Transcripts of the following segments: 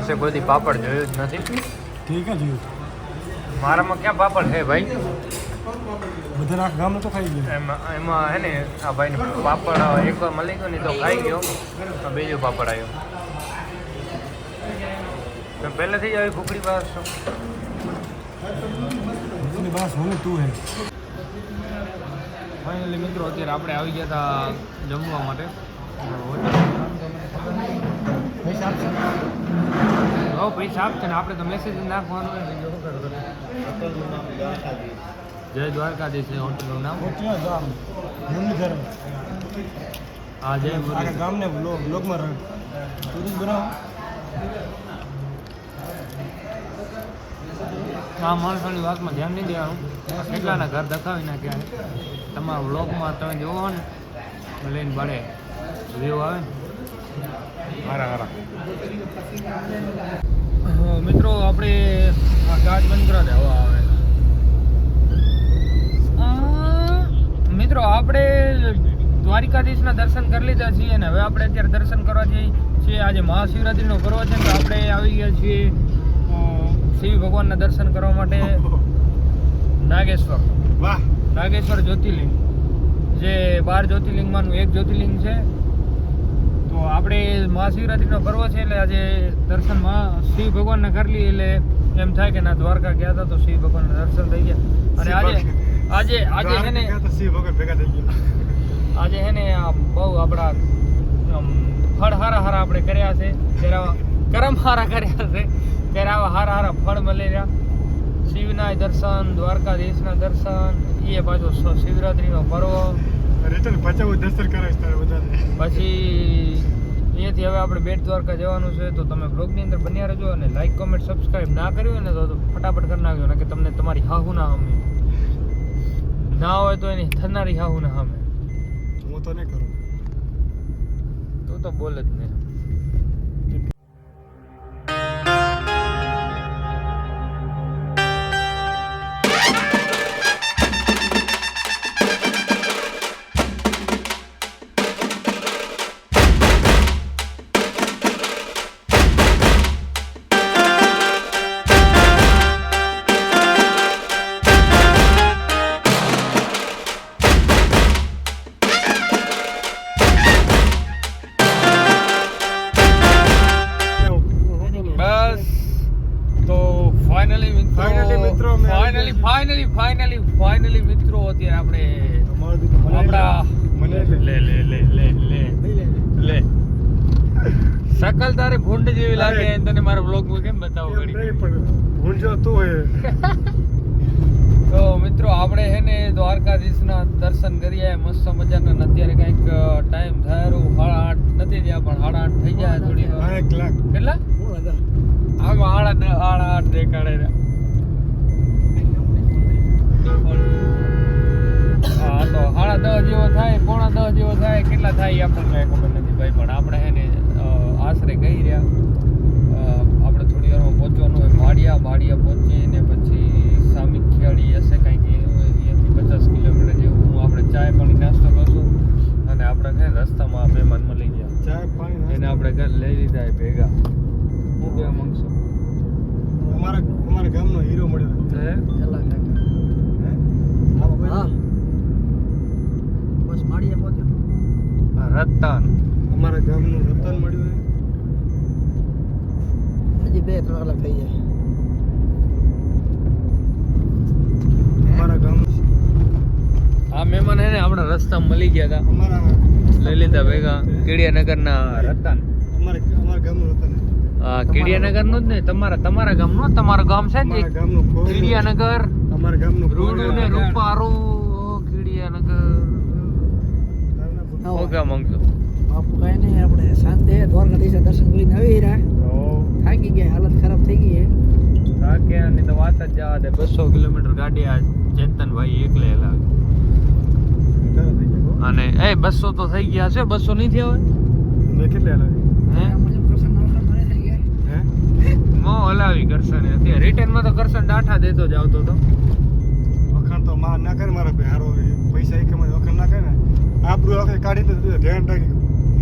વર્ષે કોઈ દી પાપડ જોયું જ નથી. ઠીક છે જોયું. મારામાં ક્યાં પાપડ છે ભાઈ? બધા આખા ગામ તો ખાઈ ગયા. એમાં હે ને આ ભાઈને પાપડ એકવાર મળી ગયો ને તો ખાઈ ગયો. બીજો પાપડ આવ્યો. તો પહેલેથી જ આવી ભૂખડી બહાર છો? બસ હું તું હે. ફાઇનલી મિત્રો અત્યારે આપણે આવી ગયા હતા જમવા માટે. પૈસા આપશે. હવે પૈસા આપશે ને આપણે તો મેસેજ નાખવાનું હોય ને. જય દ્વારકાધીશ છે હોટલનું નામ. મુરલીધર. હા જય આખા ગામને બ્લોગમાં રહે. ટુરિસ્ટ બનાવો. આ માણસોની વાતમાં ધ્યાન નહીં દેવાનું. કેટલાના ઘર દખાવી નાખ્યા. તમારા વ્લોગમાં તમે જોવો ને લઈને ભળે વ્યૂ આવે ને હારા હારા. મિત્રો આપણે આ કાચ બંધ કરા દે હવા આવે. મિત્રો આપણે દ્વારિકાધીશના દર્શન કરી લીધા છીએ અને હવે આપણે અત્યારે દર્શન કરવા જઈએ છીએ. આજે મહાશિવરાત્રિનો પર્વ છે તો આપણે આવી ગયા છીએ શિવ ભગવાનના દર્શન કરવા માટે નાગેશ્વર. વાહ. નાગેશ્વર જ્યોતિર્લિંગ જે 12 જ્યોતિર્લિંગમાંનું એક જ્યોતિર્લિંગ છે. તો આપણે મહાશિવરાત્રિનો પર્વ છે એટલે આજે દર્શનમાં શિવ ભગવાનને કરી લઈએ એટલે એમ થાય કે ના દ્વારકા ગયા હતા તો શિવ ભગવાનના દર્શન થઈ ગયા. અને આજે છે ને શિવ ભગવાન ભેગા થઈ ગયા. આજે છે ને આ બહુ આપણા ફળ હારા હારા આપણે કર્યા છે. કરમ હારા કર્યા છે ત્યારે આવા હારા હારા ફળ મળી રહ્યા. શિવના દર્શન, દ્વારકાધીશના દર્શન, એ પાછો શિવરાત્રિનો પર્વ. રિટર્ન પાછા દર્શન કરાવીશ તારે બધાને. પછી અહીંયાથી હવે આપણે બેટ દ્વારકા જવાનું છે તો તમે બ્લોગની અંદર બન્યા રહેજો અને લાઈક કોમેન્ટ સબસ્ક્રાઈબ ના કર્યું હોય ને તો ફટાફટ કરી નાખજો ને કે તમને તમારી હાહુ ના સામે ના હોય તો એની થનારી હાહુ ના સામે. હું તો નહીં કરું. તું તો બોલે જ નહીં. ફાઇનલી મિત્રો અત્યારે આપણે શકલ તારે ભૂંડ જેવી લાગે તને મારા બ્લોગમાં કેમ બતાવો ઘડી. તો મિત્રો આપણે હે ને દ્વારકાધીશના દર્શન કરીએ મસ્ત મજાના. અત્યારે કંઈક ટાઈમ થયો 8:30 નથી થયા પણ 8:30 થઈ જાય થોડી. કેટલા આમાં 8:30 દેખાડે. હા તો 10:30 જેવો થાય, 9:45 જેવો થાય, કેટલા થાય આપણને ખબર નથી ભાઈ. પણ આપણે હે ને આશરે ગઈ રહ્યા. આપણે થોડી વારમાં પહોંચવાનું હોય ભાડિયા પહોંચીને પછી સામીખિયાળી હશે કંઈક અહીંયાથી 50 કિલોમીટર જેવું. આપણે ચાય પાણી નાસ્તો કરશું અને આપણે છે રસ્તામાં મહેમાનમાં લઈ ગયા ચાય પાણી એને આપણે ઘર લઈ લીધા ભેગા. હું કહેવા માંગશું અમારા ગામનો હીરો મળ્યો છે. બસ માળીએ પહોંચ્યો. રતન અમારા ગામનું રતન મળ્યું. હજી 2-3 કલાક થઈ જાય. અમારા ગામ આ મહેમાન હે ને આપણા રસ્તામાં મળી ગયા હતા. અમારા લઈ લીધા ભેગા કેડિયાનગરના રતન. અમારા ગામનું રતન. હા કેડિયાનગરનું જ ને તમારા ગામનું. તમારું ગામ છે ને કેડિયાનગર. અમારા ગામનું રૂડું ને રૂપારું કેડિયાનગર. ઓકે માંગજો બાપુ કાંઈ નહીં આપણે શાંતિ દ્વારકાધીશ દર્શન કરીને આવી રહ્યા. થાકી ગયા, હાલત ખરાબ થઈ ગઈ છે. થાક્યાની તો વાત જ જવા દે. 200 કિલોમીટર ગાડી આ ચેતનભાઈ એકલે લાગે. અને 200 તો થઈ ગયા છે. 200 નહીં થયા હોય કેટલે લાગે હે મો હલાવી કરશન. અત્યારે રિટર્નમાં તો કરશન ડાઠા દેતો જ આવતો હતો. વખાણ તો માં ના કરે મારા ભાઈ હારો પૈસા એક વખાણ ના કરે ને આબરૂ આખે કાઢી તો ધ્યાન રાખી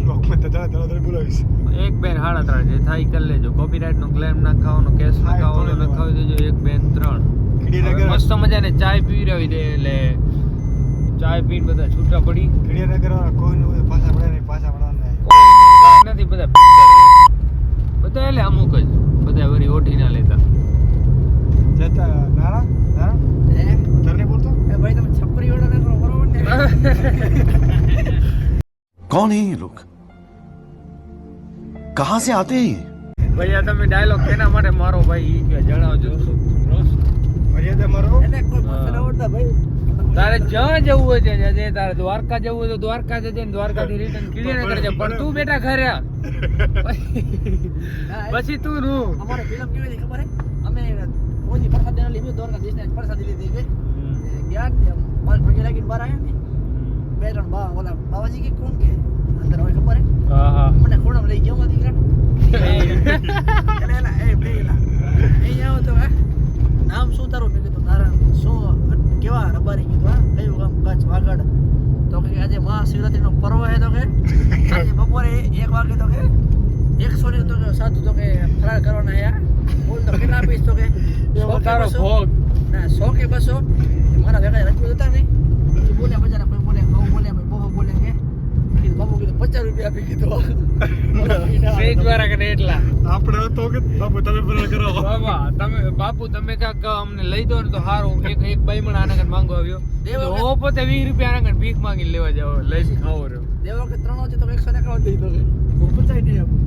લોકમાં તો તરત બોલાવીશ. એક બેન 3.5 જે થાય ઈ કરી લેજો. કોપીરાઇટ નો ક્લેમ ના ખાવાનો, કેસ ના હા, ખાવાનો, એ તો નખાવી દેજો. એક બેન 3 ખીડીનગર મસ્ત મજાને ચાય પીવડાવી દે એટલે ચાય પીને બધા છૂટા પડી. ખીડીનગર વાળા કોઈને હોય પાછા પડે નહીં, પાછા પડવાના નહીં. કોઈ નથી, બધા પીતા રહે. બધા એટલે અમુક જ બધા વળી ઓઢી ના લેતા. જતા નાણા નાણા હે તરને બોલતો એ ભાઈ તમે છપરી ઓળો ને કરો બરોબર ને कौन है ये लोग कहां से आते हैं ये? ભાઈ આ તમે ડાયલોગ કેના માટે મારો ભાઈ ઈ કે જણાવજો. મર્યાદા મારો. એટલે કોઈ પસંદ આવડતા ભાઈ તારે જ્યાં જવું હોય ત્યાં જજે. તારે દ્વારકા જવું હોય તો દ્વારકા જજે ને દ્વારકાથી રિટર્ન ખીડીનગર જજે. પણ તું બેટા ઘરે આ. પછી તું રૂ અમારે ફિલ્મ કેવી હતી ખબર હે અમે ઓજી પ્રસાદ દેના લીધું દ્વારકા દેશને પ્રસાદ લીધી કે ગયા બાર ભગે લાગીને બહાર આવ્યા ને 2-3 બા ઓલા બાવાજી કે કોણ કે અંદર હોય ખબર હે હા હા મને ખોડમ લઈ ગયો મારી દીકરા એલા એ બેલા એ આવો તો હે નામ શું તારું મેં કીધું તારા શું કેવા રબારી કીધું હા કયું ગામ કચ્છ વાગડ તો કે આજે મહાશિવરાત્રીનો પર્વ હે તો કે આજે બપોરે 1 વાગે તો કે 100 ને તો કે સાધુ તો કે ફરાર કરવાના હે બોલ તો કેટલા આપીશ તો કે 100 કે તારો 200 ભોગ ના 100 કે 200 મારા ભેગા રજપૂત હતા ને એ બોલ્યા બજારા કોઈ બોલે બહુ બોલ્યા ભાઈ બહુ બોલે કે કીધું બાપુ કીધું 50 રૂપિયા આપી કીધું સેજ વાળા કરે એટલા. આપણે તો કે બાપુ તમે ફરાર કરો. બાપુ તમે કાંક અમને લઈ દો ને તો સારું. એક બાઈમણ આના કન માંગવા આવ્યો. દેવો કે- તો પોતે 20 રૂપિયા આના કન ભીખ માંગીને લેવા જાવ લઈ ખાવો રહ્યો. દેવો કે 3 હતી તો 151 દઈ દો કે હું 50 નહીં આપું